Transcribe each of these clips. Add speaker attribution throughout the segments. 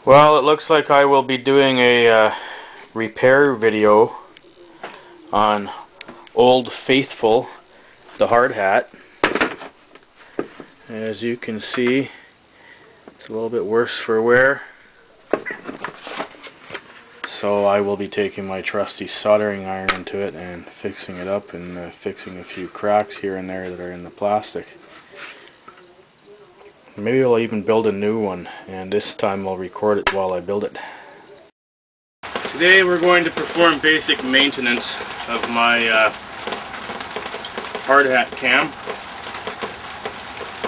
Speaker 1: Well, it looks like I will be doing a repair video on Old Faithful, the hard hat. As you can see, it's a little bit worse for wear. So I will be taking my trusty soldering iron into it and fixing it up and fixing a few cracks here and there that are in the plastic. Maybe I'll even build a new one, and this time I'll record it while I build it. Today we're going to perform basic maintenance of my hard hat cam.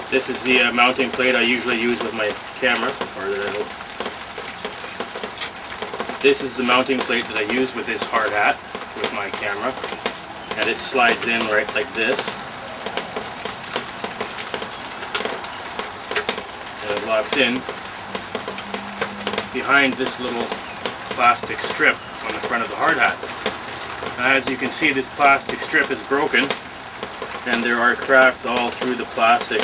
Speaker 1: This is the mounting plate I usually use with my camera, or that I hope. This is the mounting plate that I use with this hard hat with my camera, and it slides in right like this. It locks in behind this little plastic strip on the front of the hard hat. As you can see, this plastic strip is broken and there are cracks all through the plastic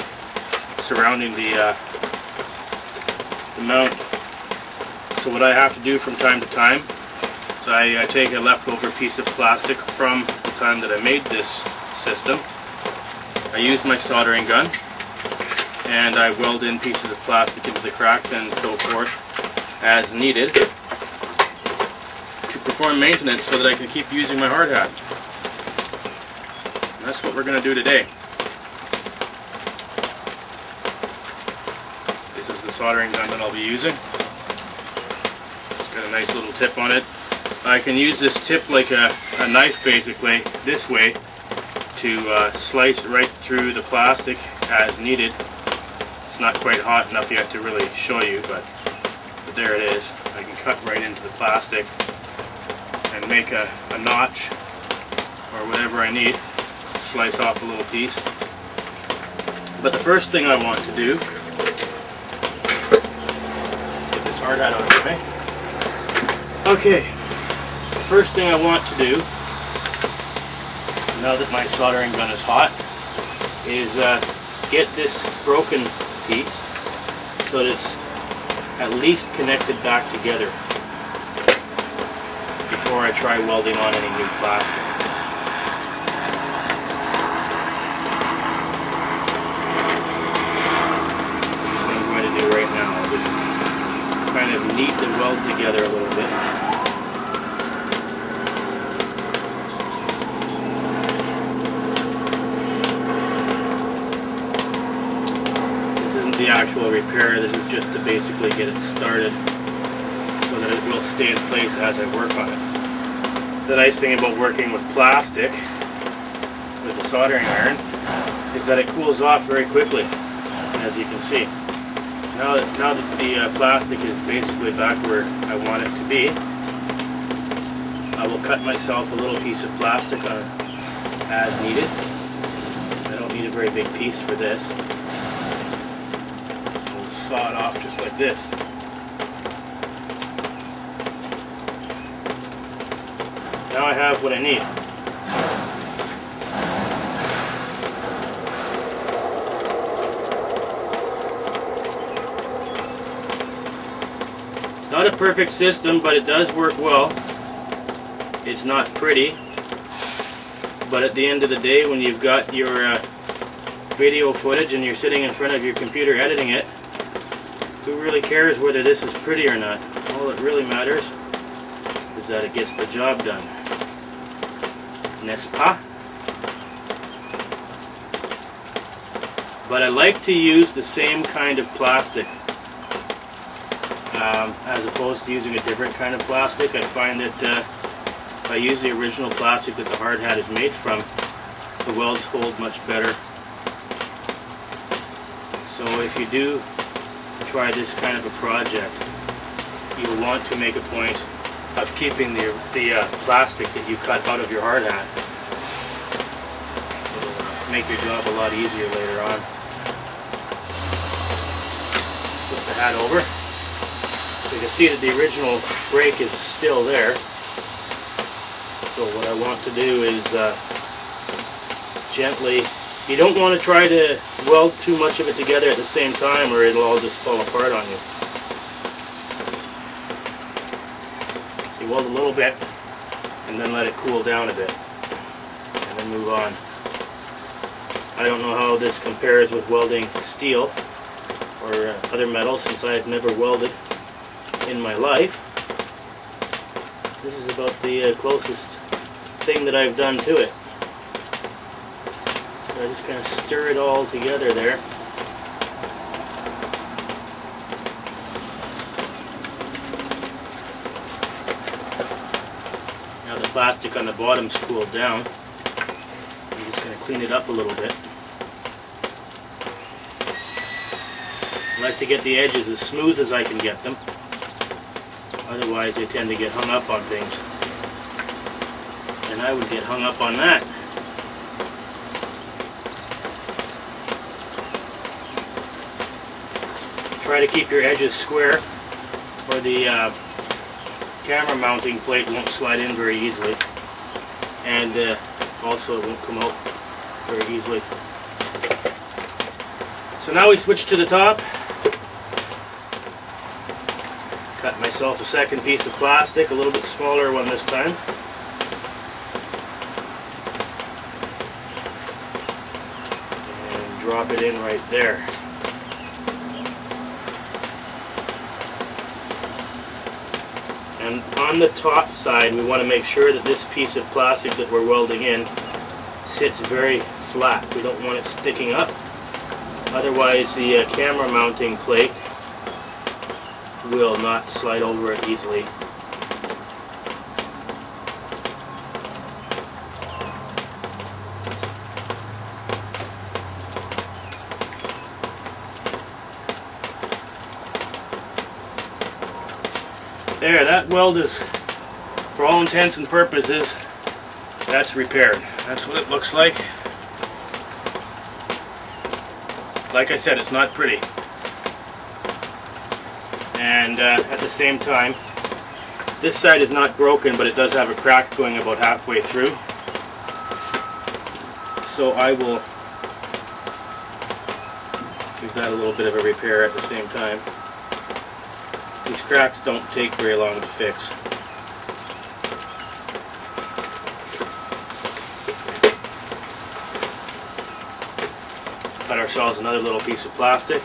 Speaker 1: surrounding the mount. So what I have to do from time to time is I take a leftover piece of plastic from the time that I made this system. I use my soldering gun and I weld in pieces of plastic into the cracks and so forth as needed to perform maintenance so that I can keep using my hard hat. And that's what we're going to do today. This is the soldering gun that I'll be using. It's got a nice little tip on it. I can use this tip like a knife, basically, this way, to slice right through the plastic as needed. It's not quite hot enough yet to really show you, but there it is. I can cut right into the plastic and make a notch or whatever I need. Slice off a little piece. But the first thing I want to do, get this hard hat out of the way. Okay, the first thing I want to do, now that my soldering gun is hot, is get this broken piece so that it's at least connected back together before I try welding on any new plastic. That's what I'm going to do right now. I'll just kind of knead the weld together a little bit. The actual repair, this is just to basically get it started so that it will stay in place as I work on it. The nice thing about working with plastic, with the soldering iron, is that it cools off very quickly, as you can see. Now that the plastic is basically back where I want it to be, I will cut myself a little piece of plastic as needed. I don't need a very big piece for this. Saw it off just like this. Now I have what I need. It's not a perfect system, but it does work well. It's not pretty, but at the end of the day, when you've got your video footage and you're sitting in front of your computer editing it, who really cares whether this is pretty or not? All that really matters is that it gets the job done. N'est-ce pas? But I like to use the same kind of plastic as opposed to using a different kind of plastic. I find that if I use the original plastic that the hard hat is made from, the welds hold much better. So if you do try this kind of a project, you'll want to make a point of keeping the plastic that you cut out of your hard hat. It'll make your job a lot easier later on. Flip the hat over. You can see that the original break is still there. So what I want to do is gently. You don't want to try to weld too much of it together at the same time or it'll all just fall apart on you. You weld a little bit and then let it cool down a bit and then move on. I don't know how this compares with welding steel or other metals, since I've never welded in my life. This is about the closest thing that I've done to it. So I just kind of stir it all together there. Now the plastic on the bottom's cooled down. I'm just going to clean it up a little bit. I like to get the edges as smooth as I can get them. Otherwise they tend to get hung up on things. And I would get hung up on that. Try to keep your edges square, or the camera mounting plate won't slide in very easily. And also it won't come out very easily. So now we switch to the top. Cut myself a second piece of plastic, a little bit smaller one this time. And drop it in right there. And on the top side, we want to make sure that this piece of plastic that we're welding in sits very flat. We don't want it sticking up. Otherwise the camera mounting plate will not slide over it easily. There, that weld is, for all intents and purposes, that's repaired. That's what it looks like. Like I said, it's not pretty. And at the same time, this side is not broken, but it does have a crack going about halfway through. So I will give that a little bit of a repair at the same time. These cracks don't take very long to fix. Cut ourselves another little piece of plastic.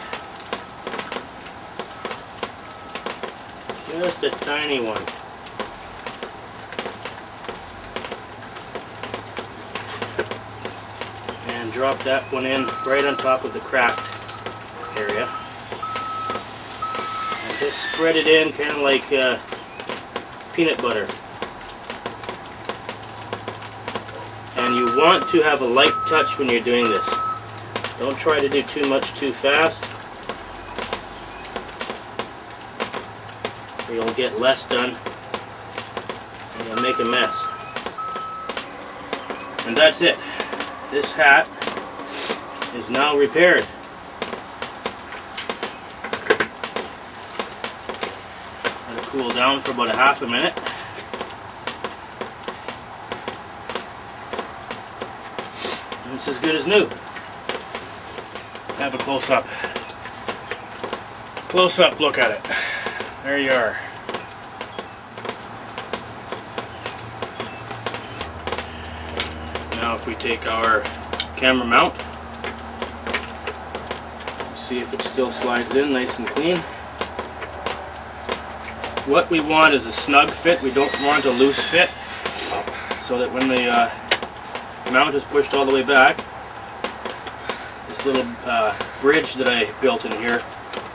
Speaker 1: Just a tiny one. And drop that one in right on top of the cracked area. And just spread it in kind of like peanut butter. And you want to have a light touch when you're doing this. Don't try to do too much too fast, or you'll get less done and you'll make a mess. And that's it. This hat is now repaired. Let it cool down for about a half a minute. And it's as good as new. Have a close-up look at it. There you are. Now if we take our camera mount, see if it still slides in nice and clean. What we want is a snug fit. We don't want a loose fit, so that when the mount is pushed all the way back, this little bridge that I built in here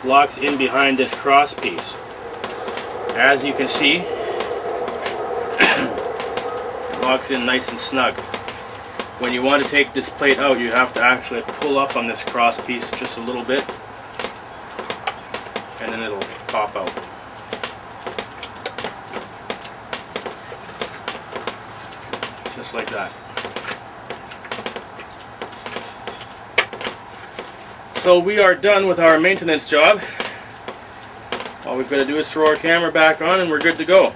Speaker 1: locks in behind this cross piece. As you can see, it locks in nice and snug. When you want to take this plate out, you have to actually pull up on this cross piece just a little bit, and then it'll pop out. Just like that. So we are done with our maintenance job. All we've got to do is throw our camera back on and we're good to go.